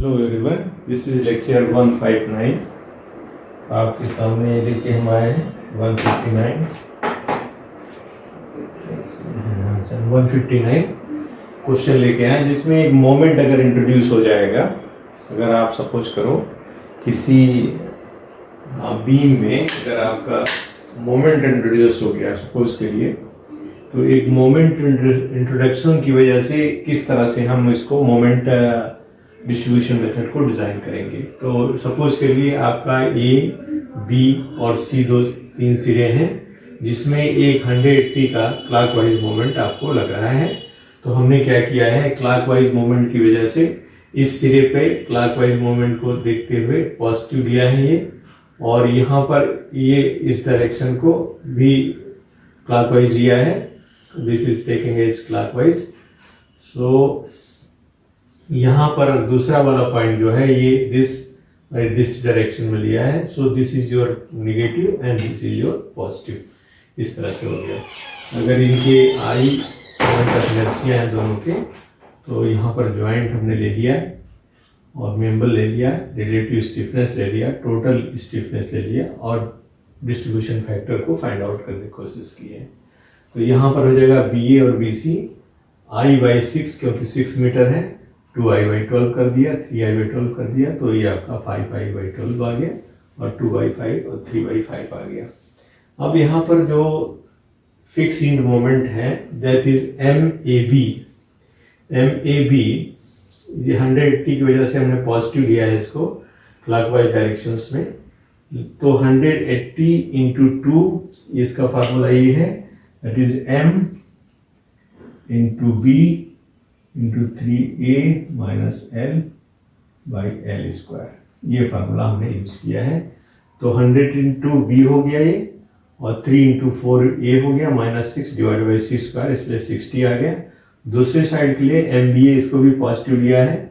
Hello everyone, this is lecture 159। आपके सामने ये लेके हम आए हैं 159 क्वेश्चन लेके आए, जिसमें एक मोमेंट अगर इंट्रोड्यूस हो जाएगा, अगर आप सपोज करो किसी बीम में अगर आपका मोमेंट इंट्रोड्यूस हो गया सपोज के लिए, तो एक मोमेंट इंट्रोडक्शन की वजह से किस तरह से हम इसको मोमेंट डिस्ट्रीब्यूशन मेथड को डिज़ाइन करेंगे। तो सपोज के लिए आपका ए, बी और सी तीन सिरे हैं, जिसमें एक 180 का क्लॉकवाइज मोमेंट आपको लग रहा है। तो हमने क्या किया है, क्लॉकवाइज मोमेंट की वजह से इस सिरे पे क्लॉकवाइज मोमेंट को देखते हुए पॉजिटिव लिया है ये, और यहाँ पर ये इस डायरेक्शन को भी क्लॉकवाइज लिया है। This is taking as clockwise. So यहाँ पर दूसरा वाला पॉइंट जो है ये दिस डायरेक्शन में लिया है। So this is your negative and this is your positive, इस तरह से हो गया। अगर इनके आई पॉइंट ऑफ इनर्शिया हैं दोनों के, तो यहाँ पर ज्वाइंट हमने ले लिया और मेंबर ले लिया, रिलेटिव स्टिफनेस ले लिया, टोटल स्टिफनेस ले लिया और डिस्ट्रीब्यूशन फैक्टर को फाइंड आउट करने की कोशिश की है। तो यहाँ पर हो जाएगा बी ए और बी सी, आई बाई 6 क्योंकि 6 मीटर है, 2i/12 कर दिया, 3i/12 कर दिया, तो ये आपका 5i/12 आ गया और 2/5 और 3/5 आ गया। अब यहाँ पर जो फिक्स इंड मोमेंट है दैट इज MAB। MAB ये 180 की वजह से हमने पॉजिटिव लिया है इसको क्लॉकवाइज डायरेक्शंस में। तो 180 इंटू 2 इसका फार्मूला ये है, that is M into B into 3A minus L by L square, ये फार्मूला हमने यूज किया है। तो 100 इंटू B हो गया ये, और 3 इंटू 4A हो गया, minus 6 divide by C square, इसलिए 60 आ गया। दूसरे साइड के लिए MBA इसको भी पॉजिटिव लिया है,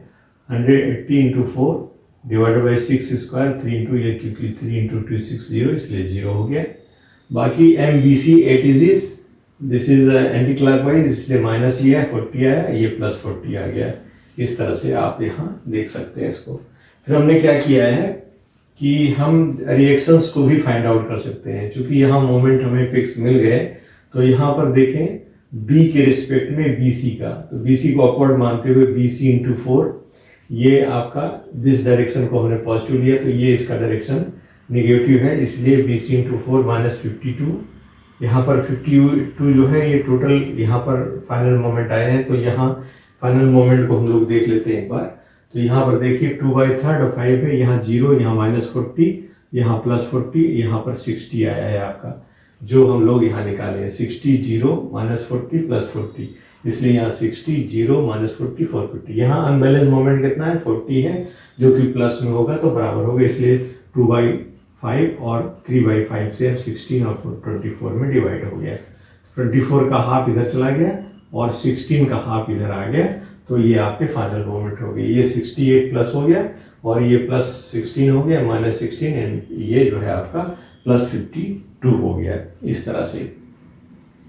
180 into 4 divide by 6 square, 3 into ये क्योंकि 3 इंटू 2 6 0, इसलिए 0 हो गया। बाकी MBC 8 is this is anti clockwise, इसलिए माइनस लिया है, 40 आया, ये प्लस 40 आ गया। इस तरह से आप यहाँ देख सकते हैं इसको। फिर हमने क्या किया है कि हम रिएक्शंस को भी फाइंड आउट कर सकते हैं। चूंकि यहाँ मोमेंट हमें फिक्स मिल गए, तो यहाँ पर देखें B के रिस्पेक्ट में BC का, तो BC को अपवर्ड मानते हुए BC इंटू 4, ये आपका दिस डायरेक्शन को हमने पॉजिटिव लिया, तो ये इसका डायरेक्शन नेगेटिव है, इसलिए BC इंटू 4 माइनस 52। यहाँ पर 52 जो है ये टोटल यहाँ पर फाइनल मोमेंट आए हैं। तो यहाँ फाइनल मोमेंट को हम लोग देख लेते हैं एक बार। तो यहाँ पर देखिए 2/3 और 5 है, यहाँ 0, यहाँ माइनस 40, यहाँ प्लस 40, यहाँ पर 60 आया है आपका, जो हम लोग यहाँ निकाले हैं 60 0 माइनस 40 प्लस 40, इसलिए यहाँ 60 0 माइनस 40 450। यहाँ अनबैलेंस मोमेंट कितना है, 40 है, जो कि प्लस में होगा तो बराबर होगा, इसलिए 2/5 और 3/5 से अब 16 और 24 में डिवाइड हो गया। 24 का हाफ इधर चला गया और 16 का हाफ इधर आ गया, तो ये आपके फाइनल मोमेंट हो गए। ये 68 प्लस हो गया और ये प्लस 16 हो गया, माइनस 16, एंड ये जो है आपका प्लस 52 हो गया। इस तरह से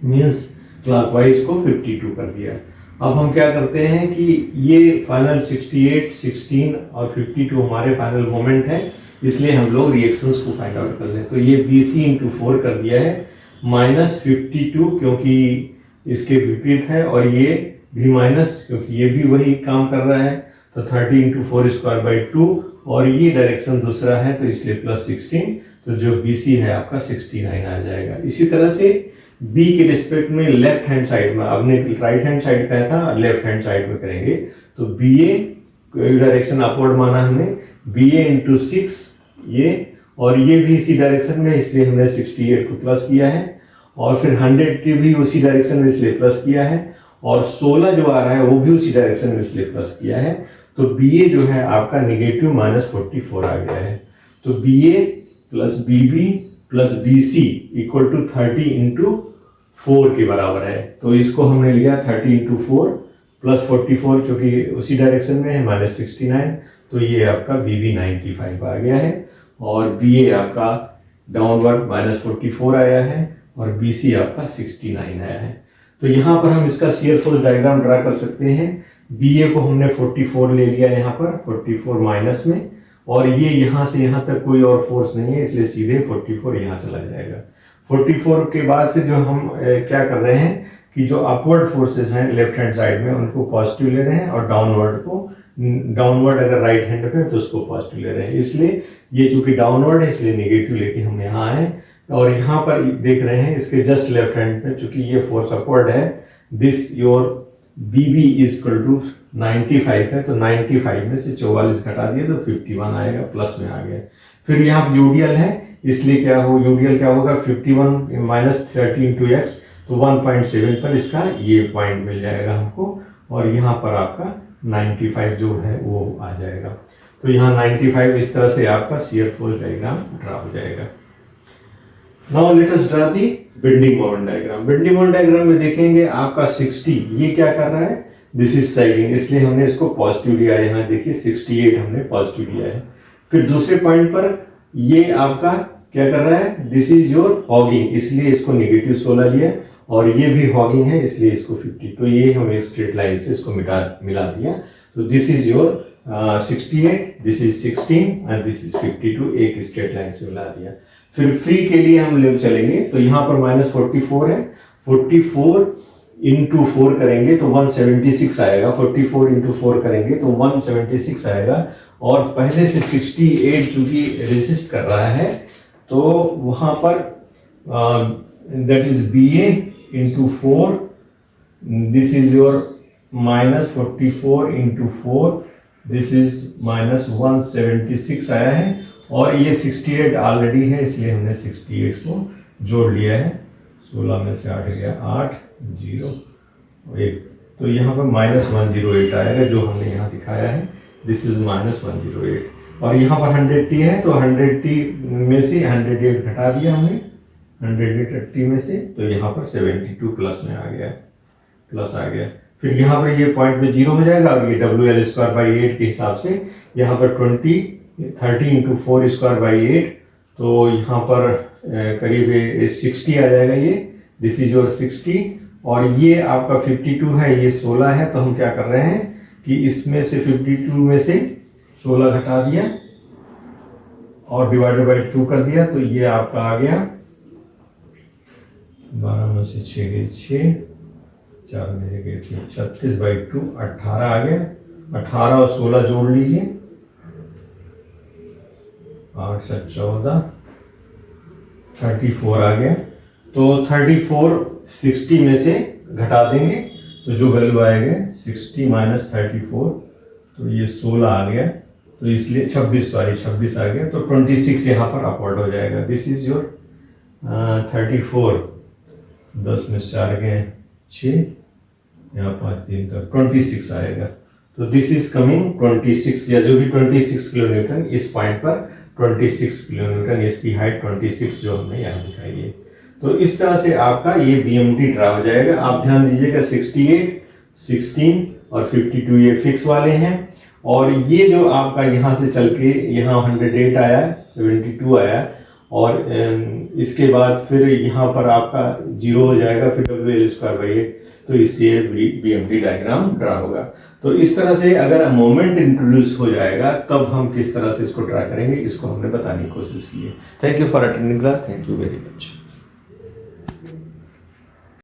मीन्स क्लॉकवाइज को 52 कर दिया। अब हम क्या करते हैं कि ये फाइनल 68, 16 और 52 हमारे फाइनल मोमेंट है, इसलिए हम लोग रिएक्शंस को फाइंड आउट कर लें। तो ये BC इंटू 4 कर दिया है, माइनस 52 क्योंकि इसके विपरीत है, और ये भी माइनस क्योंकि ये भी वही काम कर रहा है। तो 30 इंटू 4 स्क्वायर बाई 2, और ये डायरेक्शन दूसरा है, तो इसलिए प्लस 16, तो जो BC है आपका 69 आ जाएगा। इसी तरह से B के रिस्पेक्ट में लेफ्ट हैंड साइड में, आपने राइट हैंड साइड का था, लेफ्ट हैंड साइड में करेंगे। तो BA डायरेक्शन अपवर्ड माना हमने, BA इंटू 6 ये, और ये भी इसी डायरेक्शन में, इसलिए हमने 68 को प्लस किया है, और फिर 100 भी उसी डायरेक्शन में, इसलिए प्लस किया है, और 16 जो आ रहा है वो भी उसी डायरेक्शन में, इसलिए प्लस किया है। तो BA जो है आपका नेगेटिव माइनस 44 आ गया है। तो BA plus BB plus BC equal to 30 into 4 के बराबर है। तो इसको हमने लिया 30 इंटू 4 प्लस 44, चूंकि उसी डायरेक्शन में है, माइनस 69, तो ये आपका BB 95 आ गया है, और BA आपका डाउनवर्ड माइनस 44 आया है, और BC आपका 69 आया है। तो यहाँ पर हम इसका शियर फोर्स डायग्राम ड्रा कर सकते हैं। BA को हमने 44 ले लिया यहाँ पर, 44 माइनस में, और ये यहाँ से यहाँ तक कोई और फोर्स नहीं है, इसलिए सीधे 44 यहाँ चला जाएगा। 44 के बाद फिर जो हम क्या कर रहे हैं कि जो अपवर्ड फोर्सेस हैं लेफ्ट हैंड साइड में उनको पॉजिटिव ले रहे हैं, और डाउनवर्ड अगर राइट हैंड पे तो उसको पॉजिटिव ले रहे हैं। इसलिए ये चूंकि डाउनवर्ड है इसलिए नेगेटिव लेके हम यहाँ आए, और यहाँ पर देख रहे हैं इसके जस्ट लेफ्ट हैंड पे चूंकि ये फोर्स अपवर्ड है, this your BB is equal to 95 है, तो 95 में से 44 घटा दिया तो 51 आएगा, प्लस में आ गया। फिर यहाँ यूडीएल है, इसलिए यूडीएल क्या होगा, 51 माइनस 30 इंटू एक्स, तो 1.7 पर इसका ये पॉइंट मिल जाएगा हमको, और यहाँ पर आपका 95 जो है वो आ जाएगा। तो यहाँ 95 इस तरह से आपका शियर फोर्स डायग्राम ड्रा हो जाएगा। Now let us draw the bending moment diagram. Bending moment diagram में देखेंगे आपका 60 ये क्या कर रहा है, दिस इज साइडिंग, इसलिए हमने इसको पॉजिटिव लिया है। यहाँ देखिए 68 हमने पॉजिटिव लिया है। फिर दूसरे पॉइंट पर ये आपका क्या कर रहा है, दिस इज योर हॉगिंग, इसलिए इसको नेगेटिव 16 लिया, और ये भी हॉगिंग है इसलिए इसको 50, तो ये हमें स्ट्रेट लाइन से इसको मिला दिया। तो this is your 68, this is 16 and this is 52, एक स्ट्रेट लाइन से मिला दिया। फिर फ्री के लिए हम ले चलेंगे, तो यहाँ पर माइनस 44 है, 44 इंटू 4 करेंगे तो 176 आएगा, 44 इंटू 4 करेंगे तो 176 आएगा, और पहले से 68 चूंकि रेसिस्ट कर रहा है तो वहाँ पर that is BA into 4, this is your minus 44 into 4, this is minus 176 आया है, और ये 68 ऑलरेडी है इसलिए हमने 68 को जोड़ लिया है। 16 में से 8 गया, 8 0 1, तो यहाँ पर माइनस 108 आएगा जो हमने यहाँ दिखाया है, दिस इज माइनस 108। और यहाँ पर 100T है तो 100T में से 108 घटा दिया हमने, 180 में से, तो यहाँ पर 72 प्लस में आ गया, प्लस आ गया। फिर यहाँ पर ये पॉइंट में 0 हो जाएगा, और ये WL²/8 के हिसाब से यहाँ पर 30 इंटू 4 स्क्वायर बाई 8, तो यहाँ पर करीब 60 आ जाएगा ये, दिस इज योर 60, और ये आपका 52 है, ये 16 है, तो हम क्या कर रहे हैं कि इसमें से 52 में से 16 घटा दिया और डिवाइडेड बाई 2 कर दिया, तो ये आपका आ गया 12 में से 6 गए 6, 4 में से गए 3, 36/2, 18 आ गया। 18 और 16 जोड़ लीजिए, 8 से 14, 34 आ गया। तो 34 60 में से घटा देंगे तो जो वैल्यू आएगा 60 माइनस 34, तो ये 16 आ गया, तो इसलिए 26 आ गया, तो 26 यहाँ पर अपवर्ड हो जाएगा। दिस इज योर 34, 10 में 4 गए 6, यहाँ 5 3 का 26 आएगा। तो दिस इज कमिंग 26, या जो भी 26 किलो न्यूटन, इस पॉइंट पर 26 किलो न्यूटन, इसकी हाइट 26 जो हमने यहाँ दिखाई है। तो इस तरह से आपका ये BMD ड्रा हो जाएगा। आप ध्यान दीजिएगा 68, 16 और 52 ये फिक्स वाले हैं, और ये जो आपका यहाँ से चल के यहाँ 108 आया, 72 आया, और इसके बाद फिर यहाँ पर आपका 0 हो जाएगा, फिर WL²/8, तो इससे BMD डायग्राम ड्रा होगा। तो इस तरह से अगर मोमेंट इंट्रोड्यूस हो जाएगा तब हम किस तरह से इसको ड्रा करेंगे, इसको हमने बताने की कोशिश की है। Thank you for attending class, thank you very much.